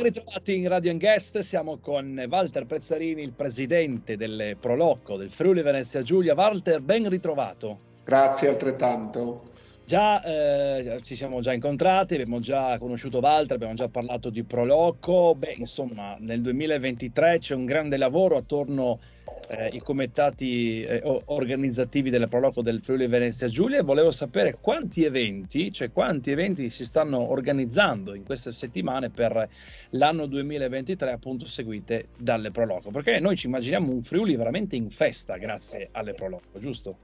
ritrovati in Radio Guest, siamo con Walter Pezzarini, il presidente del Proloco del Friuli Venezia Giulia. Walter, ben ritrovato. Grazie altrettanto. Ci siamo già incontrati, abbiamo già conosciuto Walter, abbiamo già parlato di Proloco. Insomma, nel 2023 c'è un grande lavoro attorno ai comitati organizzativi del Proloco del Friuli Venezia Giulia, e volevo sapere quanti eventi si stanno organizzando in queste settimane per l'anno 2023, appunto seguite dalle Proloco, perché noi ci immaginiamo un Friuli veramente in festa grazie alle Proloco, giusto?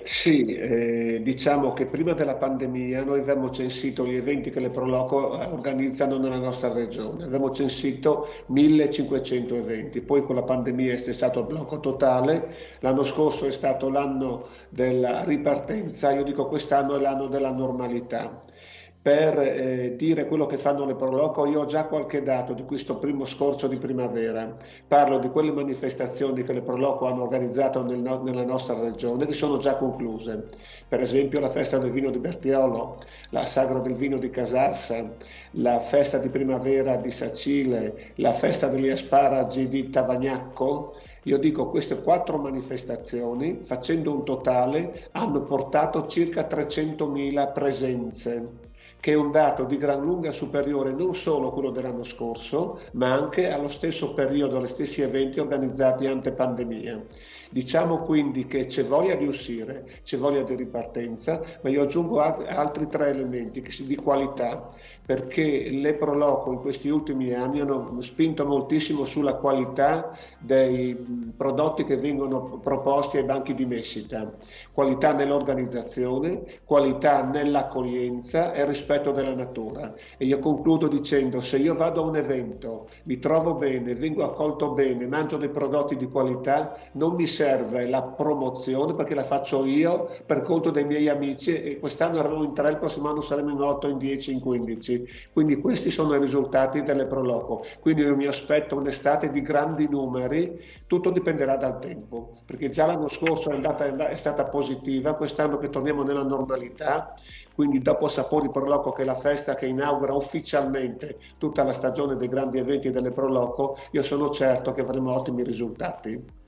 Sì, diciamo che prima della pandemia noi abbiamo censito gli eventi che le Proloco organizzano nella nostra regione, abbiamo censito 1500 eventi, poi con la pandemia è stato il blocco totale, l'anno scorso è stato l'anno della ripartenza, io dico quest'anno è l'anno della normalità. Per dire quello che fanno le Proloco, io ho già qualche dato di questo primo scorcio di primavera. Parlo di quelle manifestazioni che le Proloco hanno organizzato nella nostra regione, che sono già concluse. Per esempio la festa del vino di Bertiolo, la sagra del vino di Casassa, la festa di primavera di Sacile, la festa degli asparagi di Tavagnacco. Io dico queste 4 manifestazioni, facendo un totale, hanno portato circa 300.000 presenze, che è un dato di gran lunga superiore non solo a quello dell'anno scorso, ma anche allo stesso periodo, agli stessi eventi organizzati ante pandemia. Diciamo quindi che c'è voglia di uscire, c'è voglia di ripartenza, ma io aggiungo altri 3 elementi di qualità, perché le Proloco in questi ultimi anni hanno spinto moltissimo sulla qualità dei prodotti che vengono proposti ai banchi di Messita, qualità nell'organizzazione, qualità nell'accoglienza e rispetto della natura. E io concludo dicendo: se io vado a un evento, mi trovo bene, vengo accolto bene, mangio dei prodotti di qualità, non mi serve la promozione, perché la faccio io per conto dei miei amici, e quest'anno eravamo in 3, il prossimo anno saremo in 8, in 10, in 15. Quindi questi sono i risultati delle Proloco. Quindi io mi aspetto un'estate di grandi numeri, tutto dipenderà dal tempo, perché già l'anno scorso è stata positiva, quest'anno che torniamo nella normalità, quindi dopo Sapori Proloco, che è la festa che inaugura ufficialmente tutta la stagione dei grandi eventi delle Proloco, io sono certo che avremo ottimi risultati.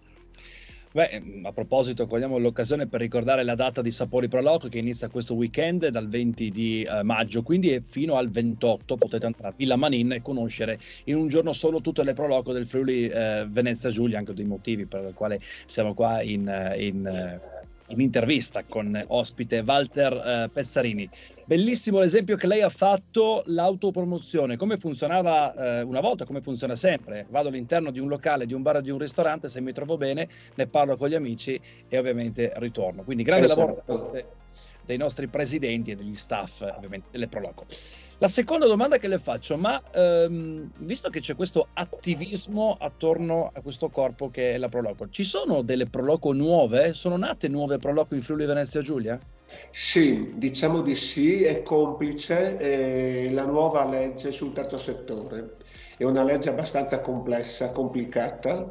A proposito, cogliamo l'occasione per ricordare la data di Sapori Proloco, che inizia questo weekend dal 20 di maggio, quindi è fino al 28 potete andare a Villa Manin e conoscere in un giorno solo tutte le Proloco del Friuli Venezia Giulia, anche dei motivi per i quali siamo qua in intervista con ospite Walter Pezzarini. Bellissimo l'esempio che lei ha fatto, l'autopromozione, come funzionava una volta, come funziona sempre. Vado all'interno di un locale, di un bar o di un ristorante, se mi trovo bene ne parlo con gli amici e ovviamente ritorno. Quindi grande lavoro dei nostri presidenti e degli staff, ovviamente, delle Proloco. La seconda domanda che le faccio, visto che c'è questo attivismo attorno a questo corpo che è la Proloco, ci sono delle Proloco nuove? Sono nate nuove Proloco in Friuli Venezia Giulia? Sì, diciamo di sì, è complice la nuova legge sul terzo settore. È una legge abbastanza complessa, complicata,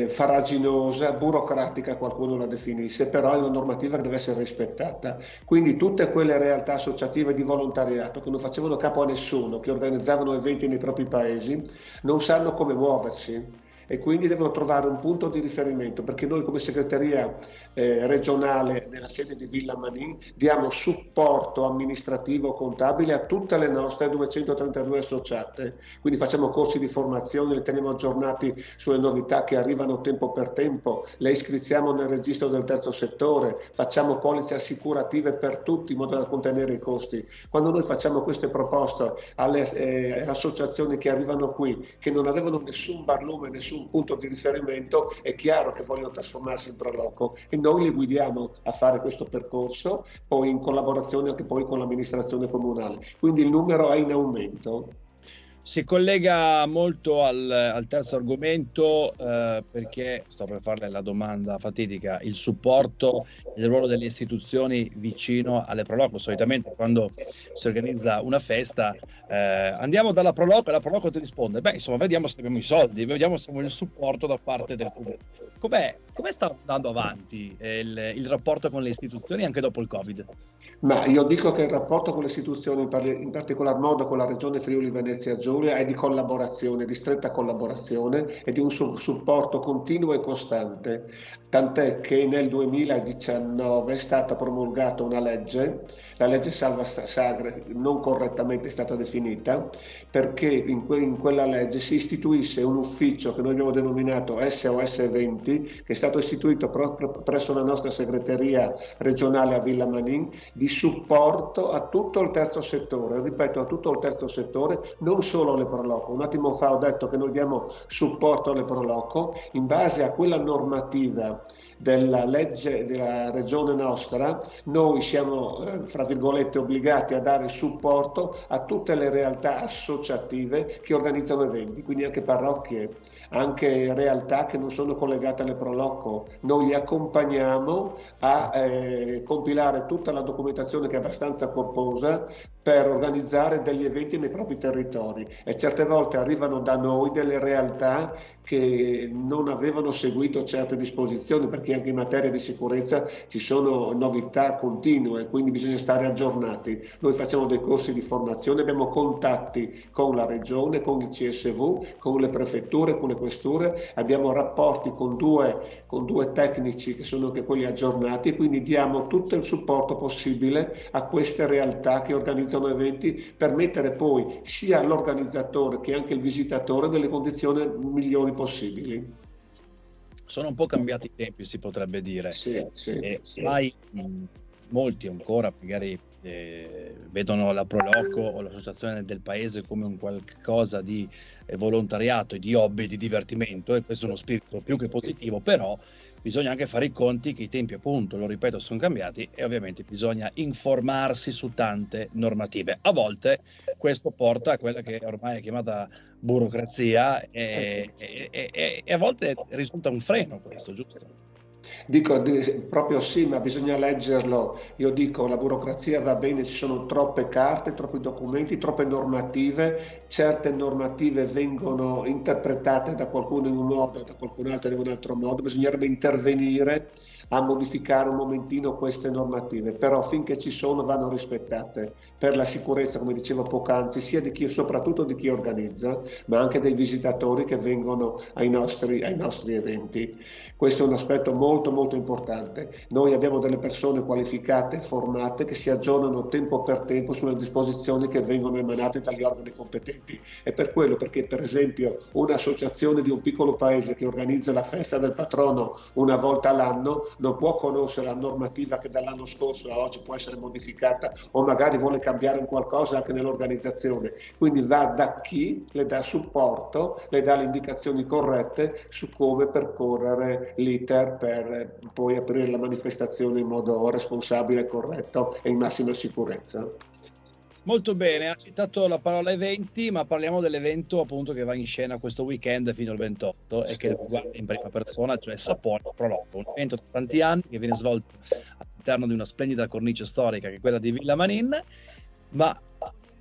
farraginosa, burocratica, qualcuno la definisse, però è una normativa che deve essere rispettata. Quindi tutte quelle realtà associative di volontariato che non facevano capo a nessuno, che organizzavano eventi nei propri paesi, non sanno come muoversi. E quindi devono trovare un punto di riferimento, perché noi come segreteria regionale nella sede di Villa Manin diamo supporto amministrativo contabile a tutte le nostre 232 associate, quindi facciamo corsi di formazione, li teniamo aggiornati sulle novità che arrivano tempo per tempo, le iscriziamo nel registro del terzo settore, facciamo polizze assicurative per tutti in modo da contenere i costi. Quando noi facciamo queste proposte alle associazioni che arrivano qui, che non avevano nessun barlume, nessun punto di riferimento, è chiaro che vogliono trasformarsi in Proloco e noi li guidiamo a fare questo percorso, poi in collaborazione anche poi con l'amministrazione comunale. Quindi il numero è in aumento. Si collega molto al terzo argomento perché sto per farle la domanda fatidica, il supporto e il ruolo delle istituzioni vicino alle Proloco. Solitamente quando si organizza una festa andiamo dalla Proloco e la Proloco ti risponde: vediamo se abbiamo i soldi, vediamo se abbiamo il supporto da parte del pubblico. Come sta andando avanti il rapporto con le istituzioni anche dopo il Covid? Ma io dico che il rapporto con le istituzioni, in particolar modo con la Regione Friuli Venezia Giulia, Giulia è di collaborazione, di stretta collaborazione e di un supporto continuo e costante, tant'è che nel 2019 è stata promulgata una legge, la legge Salva Sagre, non correttamente è stata definita, perché in quella legge si istituisse un ufficio che noi abbiamo denominato SOS 20, che è stato istituito proprio presso la nostra segreteria regionale a Villa Manin, di supporto a tutto il terzo settore, ripeto, a tutto il terzo settore, non solo alle Proloco. Un attimo fa ho detto che noi diamo supporto alle Proloco in base a quella normativa della legge della regione nostra. Noi siamo, fra virgolette, obbligati a dare supporto a tutte le realtà associative che organizzano eventi, quindi anche parrocchie, anche realtà che non sono collegate alle Proloco. Noi li accompagniamo a compilare tutta la documentazione, che è abbastanza corposa, per organizzare degli eventi nei propri territori, e certe volte arrivano da noi delle realtà che non avevano seguito certe disposizioni, perché anche in materia di sicurezza ci sono novità continue, quindi bisogna stare aggiornati. Noi facciamo dei corsi di formazione, abbiamo contatti con la regione, con il CSV, con le prefetture, con le questure, abbiamo rapporti con due tecnici che sono anche quelli aggiornati, e quindi diamo tutto il supporto possibile a queste realtà che organizzano eventi, per mettere poi sia l'organizzatore che anche il visitatore nelle condizioni migliori possibili. Sono un po' cambiati i tempi, si potrebbe dire. Sì. Sai, molti ancora magari vedono la Proloco o l'associazione del paese come un qualcosa di volontariato e di hobby, di divertimento, e questo è uno spirito più che positivo, però bisogna anche fare i conti che i tempi, appunto, lo ripeto, sono cambiati, e ovviamente bisogna informarsi su tante normative. A volte questo porta a quella che ormai è chiamata burocrazia, e a volte risulta un freno questo, giusto? Dico proprio sì, ma bisogna leggerlo. Io dico la burocrazia va bene, ci sono troppe carte, troppi documenti, troppe normative, certe normative vengono interpretate da qualcuno in un modo e da qualcun altro in un altro modo, bisognerebbe intervenire a modificare un momentino queste normative, però finché ci sono vanno rispettate, per la sicurezza, come dicevo poc'anzi, sia di chi, soprattutto di chi organizza, ma anche dei visitatori che vengono ai nostri eventi. Questo è un aspetto molto molto importante. Noi abbiamo delle persone qualificate, formate, che si aggiornano tempo per tempo sulle disposizioni che vengono emanate dagli organi competenti. E per quello, perché per esempio un'associazione di un piccolo paese che organizza la festa del patrono una volta all'anno non può conoscere la normativa che dall'anno scorso a oggi può essere modificata, o magari vuole cambiare un qualcosa anche nell'organizzazione. Quindi va da chi le dà supporto, le dà le indicazioni corrette su come percorrere l'iter per poi aprire la manifestazione in modo responsabile, corretto e in massima sicurezza. Molto bene, ha citato la parola eventi, ma parliamo dell'evento appunto che va in scena questo weekend fino al 28 e che riguarda in prima persona, cioè Sapori Proloco, un evento da tanti anni che viene svolto all'interno di una splendida cornice storica che è quella di Villa Manin. Ma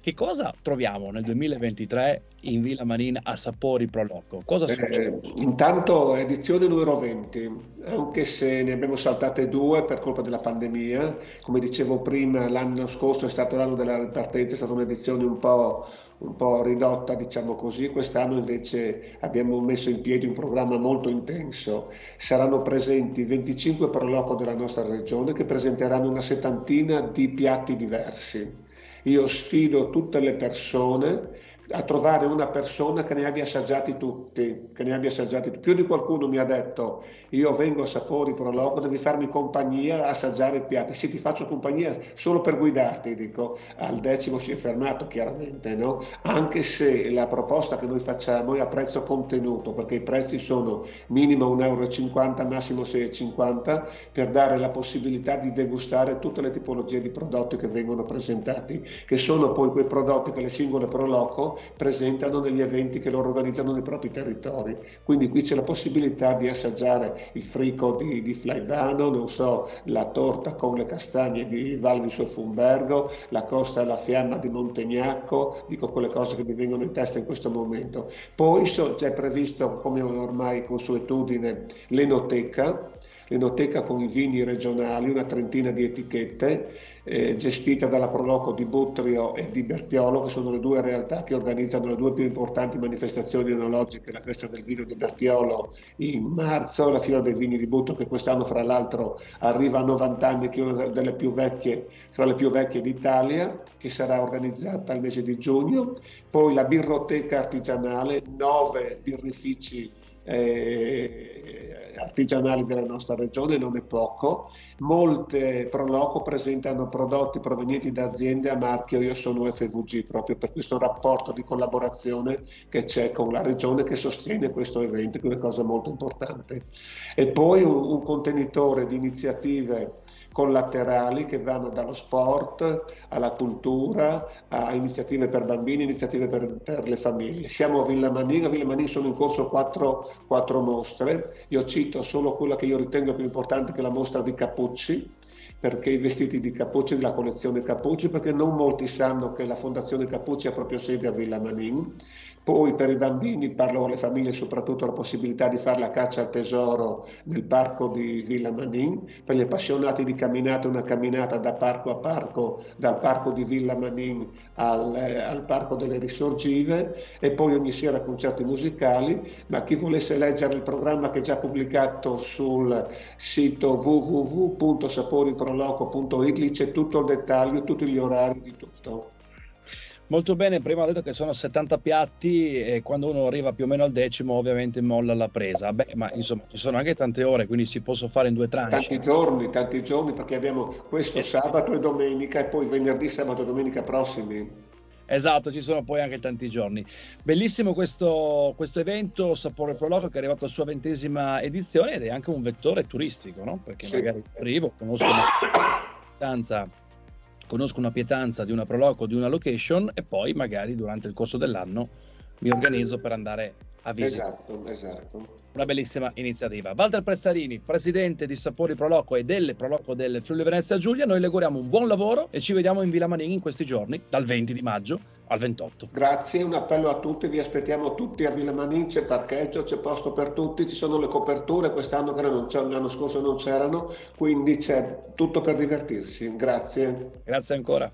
che cosa troviamo nel 2023 in Villa Manin a Sapori Proloco? Cosa succede? Intanto edizione numero 20, anche se ne abbiamo saltate 2 per colpa della pandemia. Come dicevo prima, l'anno scorso è stato l'anno della ripartenza, è stata un'edizione un po' ridotta, diciamo così. Quest'anno invece abbiamo messo in piedi un programma molto intenso. Saranno presenti 25 Proloco della nostra regione, che presenteranno una settantina di piatti diversi. Io sfido tutte le persone a trovare una persona che ne abbia assaggiati tutti, Più di qualcuno mi ha detto: io vengo a Sapori Proloco, devi farmi compagnia a assaggiare i piatti. Sì, ti faccio compagnia solo per guidarti, dico. Al 10° si è fermato, chiaramente, no? Anche se la proposta che noi facciamo è a prezzo contenuto, perché i prezzi sono minimo 1,50 euro, massimo 6,50 euro, per dare la possibilità di degustare tutte le tipologie di prodotti che vengono presentati, che sono poi quei prodotti che le singole Proloco presentano negli eventi che loro organizzano nei propri territori. Quindi qui c'è la possibilità di assaggiare il frico di Flaivano, non so, la torta con le castagne di Val di Sofumbergo, la costa alla fiamma di Montegnacco, dico quelle cose che mi vengono in testa in questo momento. Poi c'è previsto, come ormai consuetudine, l'enoteca, l'enoteca con i vini regionali, una trentina di etichette, gestita dalla Proloco di Butrio e di Bertiolo, che sono le due realtà che organizzano le due più importanti manifestazioni enologiche, la festa del vino di Bertiolo in marzo, la fiera dei vini di Butrio, che quest'anno fra l'altro arriva a 90 anni, che è una delle più vecchie, fra le più vecchie d'Italia, che sarà organizzata al mese di giugno. Poi la birroteca artigianale, 9 birrifici artigianali della nostra regione, non è poco. Molte Proloco presentano prodotti provenienti da aziende a marchio Io sono FVG, proprio per questo rapporto di collaborazione che c'è con la regione che sostiene questo evento, che è una cosa molto importante. E poi un contenitore di iniziative collaterali che vanno dallo sport alla cultura, a iniziative per bambini, iniziative per le famiglie. Siamo a Villamanin, sono in corso quattro mostre, io cito solo quella che io ritengo più importante, che è la mostra di Cappucci, perché i vestiti di Cappucci, della collezione Cappucci, perché non molti sanno che la Fondazione Cappucci ha proprio sede a Villamanin. Poi per i bambini, parlo alle famiglie, soprattutto la possibilità di fare la caccia al tesoro nel parco di Villamanin. Per gli appassionati di camminata, una camminata da parco a parco, dal parco di Villamanin al parco delle Risorgive, e poi ogni sera concerti musicali. Ma chi volesse leggere il programma, che è già pubblicato sul sito www.saporiproloco.it, lì c'è tutto il dettaglio, tutti gli orari di tutto. Molto bene, prima ho detto che sono 70 piatti e quando uno arriva più o meno al 10° ovviamente molla la presa. Beh, ma insomma ci sono anche tante ore, quindi si possono fare in 2 tranche. Tanti giorni, perché abbiamo questo sabato e domenica, e poi venerdì, sabato e domenica prossimi. Esatto, ci sono poi anche tanti giorni. Bellissimo questo evento Sapore Proloco, che è arrivato alla sua 20ª edizione ed è anche un vettore turistico, no? Perché Sì. magari arrivo, conosco una pietanza di una Proloco, di una location, e poi magari durante il corso dell'anno mi organizzo per andare a visitare. Esatto. Una bellissima iniziativa. Walter Prestarini, presidente di Sapori Proloco e delle Proloco del Friuli Venezia Giulia, noi le auguriamo un buon lavoro e ci vediamo in Villa Manin in questi giorni, dal 20 di maggio al 28. Grazie, un appello a tutti, vi aspettiamo tutti a Villa Manin, c'è parcheggio, c'è posto per tutti, ci sono le coperture, quest'anno che l'anno scorso non c'erano, quindi c'è tutto per divertirsi. Grazie. Grazie ancora.